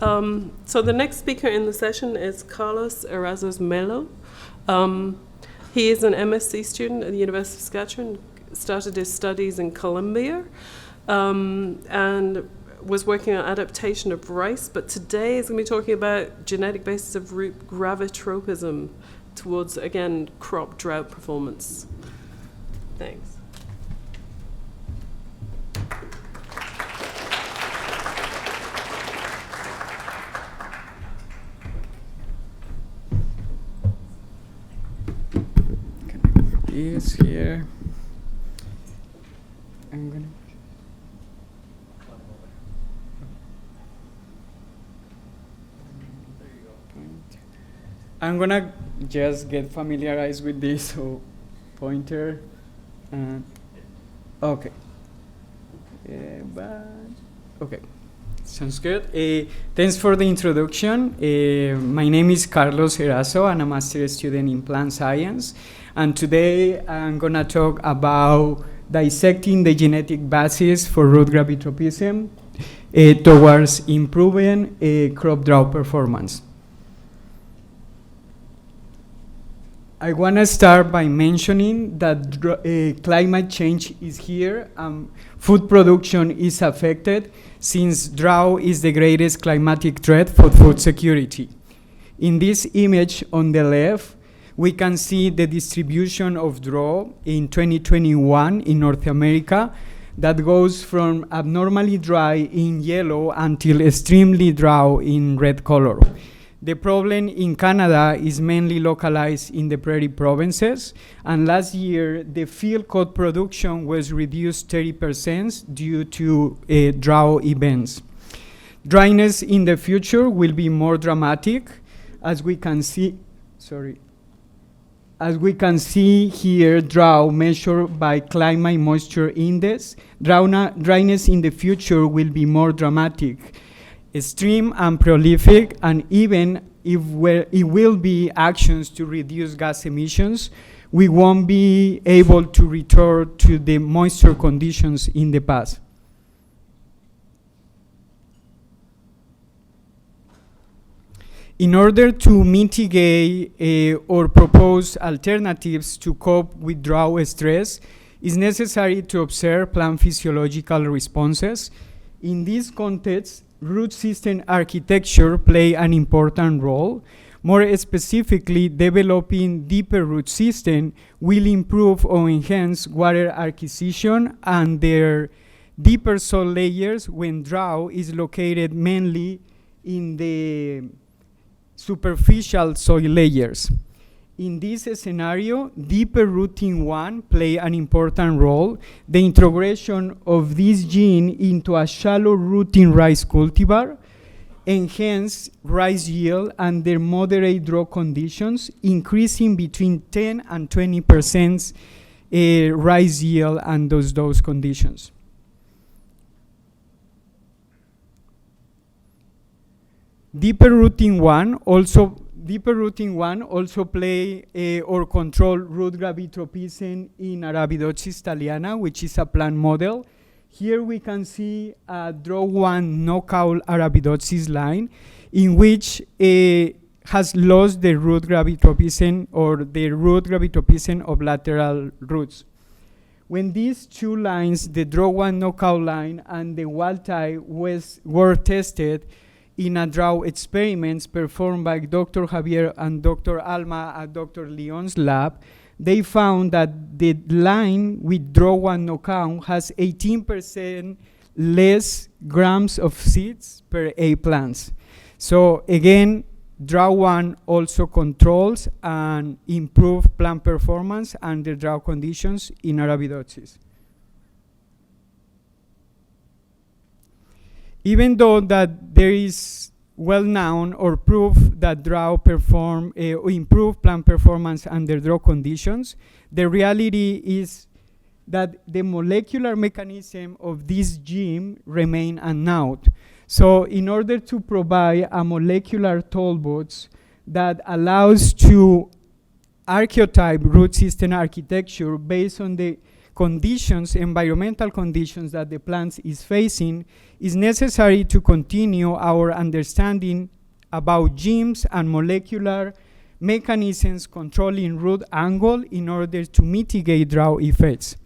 So the next speaker in the session is Carlos Erazo Melo. He is an MSc student at the University of Saskatchewan, started his studies in Colombia, and was working on adaptation of rice, but today he's going to be talking about genetic basis of root gravitropism towards, again, crop drought performance. Thanks. Is here. I'm gonna just get familiarized with this. So, pointer. Okay. Okay. Sounds good. Thanks for the introduction. My name is Carlos Erazo, and I'm a master student in plant science. And today I'm going to talk about dissecting the genetic basis for root gravitropism towards improving crop drought performance. I want to start by mentioning that climate change is here. Food production is affected since drought is the greatest climatic threat for food security. In this image on the left, we can see the distribution of drought in 2021 in North America that goes from abnormally dry in yellow until extremely drought in red color. The problem in Canada is mainly localized in the prairie provinces, and last year the field cod production was reduced 30% due to drought events. Dryness in the future will be more dramatic, as we can see. As we can see here, drought measured by climate moisture index, dryness in the future will be more dramatic, extreme and prolific, and even if it will be actions to reduce gas emissions, we won't be able to return to the moisture conditions in the past. In order to mitigate or propose alternatives to cope with drought stress, it's necessary to observe plant physiological responses. In this context, root system architecture play an important role. More specifically, developing deeper root system will improve or enhance water acquisition and their deeper soil layers when drought is located mainly in the superficial soil layers. In this scenario, deeper rooting 1 play an important role. The integration of this gene into a shallow rooting rice cultivar enhance rice yield under moderate drought conditions, increasing between 10 and 20% rice yield under those conditions. Deeper rooting 1 also play or control root gravitropism in Arabidopsis thaliana, which is a plant model. Here we can see a drought 1 knockout Arabidopsis line in which has lost the root gravitropism or the root gravitropism of lateral roots. When these two lines, the drought 1 knockout line and the wild type were tested in a drought experiments performed by Dr. Javier and Dr. Alma at Dr. Leon's lab, they found that the line with drought 1 knockout has 18% less grams of seeds per A plants. So again, drought 1 also controls and improves plant performance under drought conditions in Arabidopsis. Even though that there is well-known or proof that drought improve plant performance under drought conditions, the reality is that the molecular mechanism of this gene remain unknown. So in order to provide a molecular toolbox that allows to archetype root system architecture based on the conditions, environmental conditions that the plant is facing, is necessary to continue our understanding about genes and molecular mechanisms controlling root angle in order to mitigate drought effects.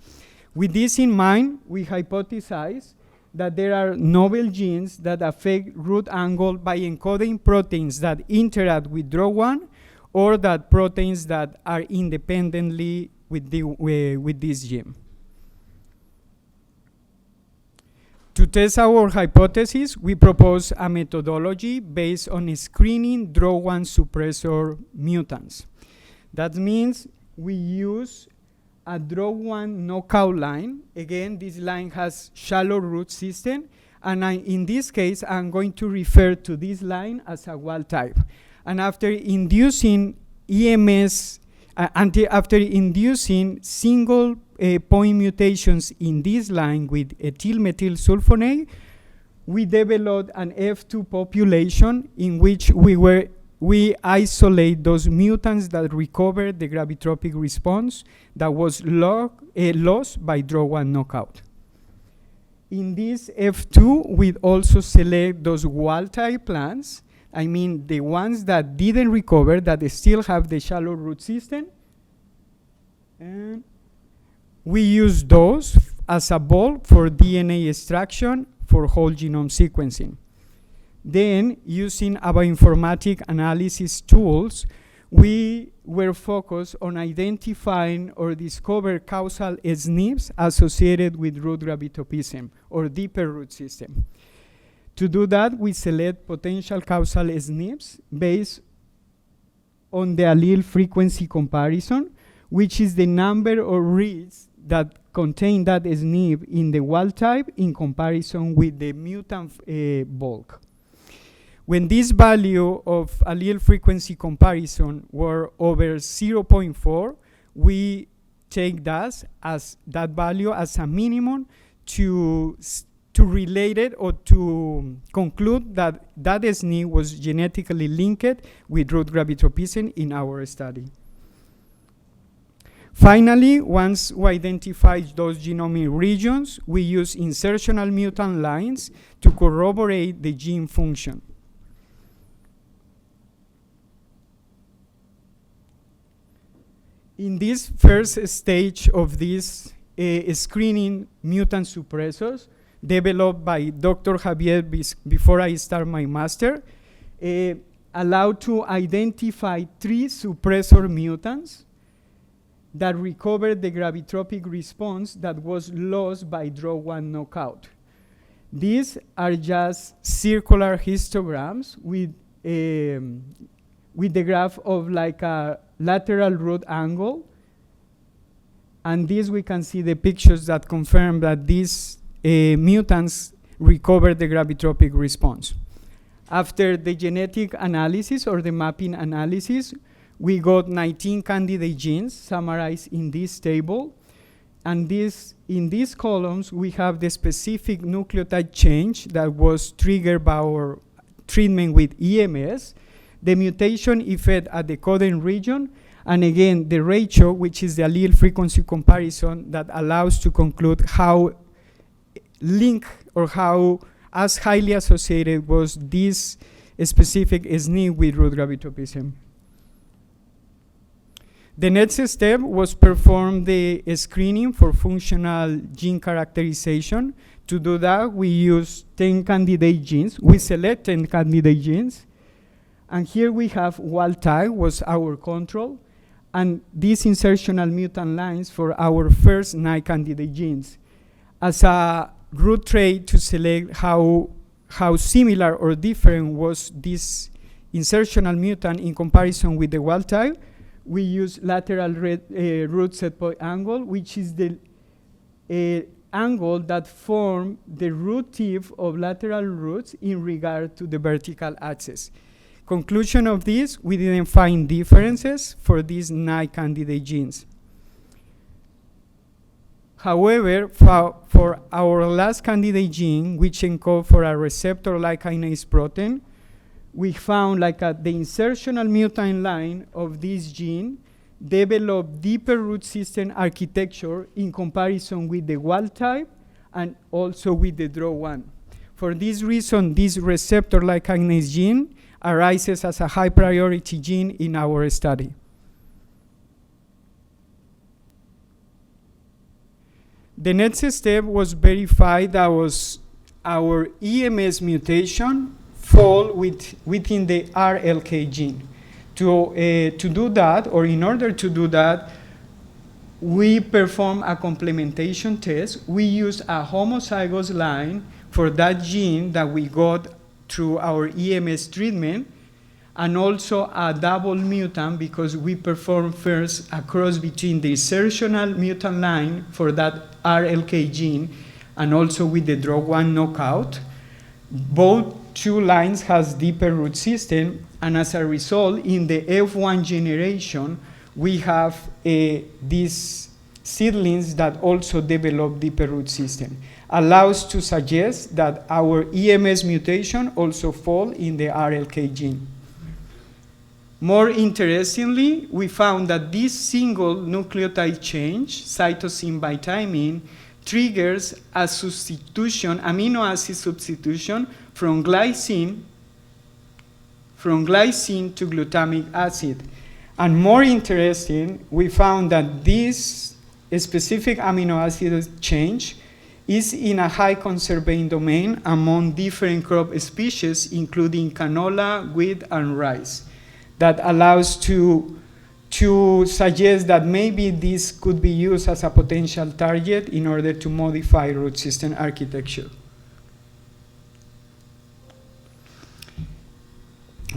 With this in mind, we hypothesize that there are novel genes that affect root angle by encoding proteins that interact with drought1 or that proteins that are independently with this gene. To test our hypothesis, we propose a methodology based on screening drought1 suppressor mutants. That means we use a drought1 knockout line. Again, this line has shallow root system, and in this case, I'm going to refer to this line as a wild type. And after inducing EMS, after inducing single point mutations in this line with ethyl-methylsulfonate, we developed an F2 population in which we isolate those mutants that recover the gravitropic response that was lost by drought1 knockout. In this F2, we also select those wild-type plants, I mean the ones that didn't recover, that still have the shallow root system. And we use those as a bulk for DNA extraction for whole genome sequencing. Then, using our bioinformatic analysis tools, we were focused on identifying or discover causal SNPs associated with root gravitropism or deeper root system. To do that, we select potential causal SNPs based on the allele frequency comparison, which is the number of reads that contain that SNP in the wild type in comparison with the mutant bulk. When this value of allele frequency comparison were over 0.4, we take that value as a minimum to relate it or to conclude that that SNP was genetically linked with root gravitropism in our study. Finally, once we identify those genomic regions, we use insertional mutant lines to corroborate the gene function. In this first stage of this screening mutant suppressors developed by Dr. Javier before I start my master, allowed to identify 3 suppressor mutants that recovered the gravitropic response that was lost by drought1 knockout. These are just circular histograms with the graph of like a lateral root angle. And this we can see the pictures that confirm that these mutants recover the gravitropic response. After the genetic analysis or the mapping analysis, we got 19 candidate genes summarized in this table. And in these columns, we have the specific nucleotide change that was triggered by our treatment with EMS, the mutation effect at the coding region, and again, the ratio, which is the allele frequency comparison that allows to conclude how linked or how as highly associated was this specific SNP with root gravitropism. The next step was perform the screening for functional gene characterization. To do that, we used 10 candidate genes. We select 10 candidate genes. And here we have wild type was our control. And these insertional mutant lines for our first 9 candidate genes. As a root trait to select how similar or different was this insertional mutant in comparison with the wild type, we use lateral root set point angle, which is the angle that form the root tip of lateral roots in regard to the vertical axis. Conclusion of this, we didn't find differences for these 9 candidate genes. However, for our last candidate gene, which encodes for a receptor-like kinase protein, we found like the insertional mutant line of this gene develop deeper root system architecture in comparison with the wild type and also with the drought one. For this reason, this receptor-like kinase gene arises as a high priority gene in our study. The next step was verify that was our EMS mutation fall within the RLK gene. To do that, or in order to do that, we perform a complementation test. We use a homozygous line for that gene that we got through our EMS treatment, and also a double mutant because we perform first a cross between the insertional mutant line for that RLK gene and also with the drought one knockout. Both two lines has deeper root system, and as a result, in the F1 generation, we have these seedlings that also develop deeper root system. Allows to suggest that our EMS mutation also fall in the RLK gene. More interestingly, we found that this single nucleotide change, cytosine by thymine, triggers a substitution, amino acid substitution from glycine to glutamic acid. And more interesting, we found that this specific amino acid change is in a high conserving domain among different crop species, including canola, wheat, and rice. That allows to suggest that maybe this could be used as a potential target in order to modify root system architecture.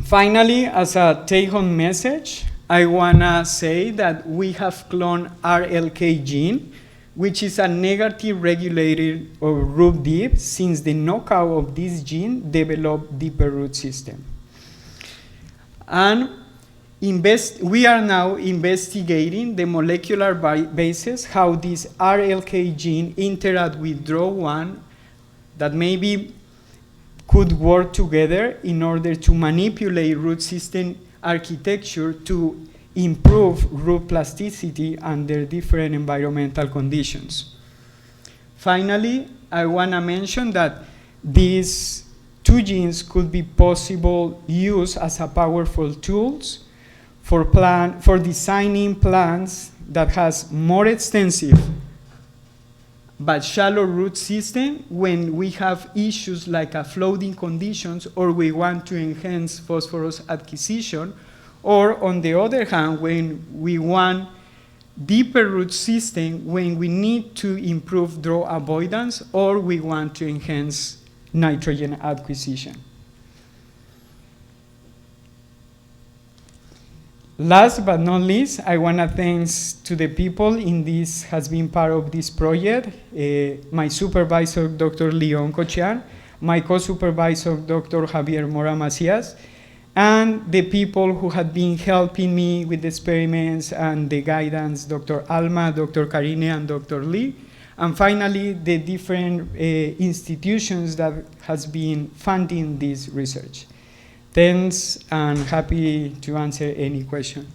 Finally, as a take-home message, I wanna say that we have cloned RLK gene, which is a negative regulator of root deep, since the knockout of this gene developed deeper root system. And we are now investigating the molecular basis, how this RLK gene interact with drought1 that maybe could work together in order to manipulate root system architecture to improve root plasticity under different environmental conditions. Finally, I want to mention that these two genes could be possible use as a powerful tools for designing plants that has more extensive but shallow root system when we have issues like flooding conditions, or we want to enhance phosphorus acquisition, or on the other hand, when we want deeper root system, when we need to improve drought avoidance, or we want to enhance nitrogen acquisition. Last but not least, I want to thank to the people in this has been part of this project, my supervisor, Dr. Leon Cochian, my co-supervisor, Dr. Javier Mora Macias, and the people who had been helping me with the experiments and the guidance, Dr. Alma, Dr. Karine, and Dr. Lee. And finally, the different institutions that has been funding this research. Thanks, and happy to answer any question.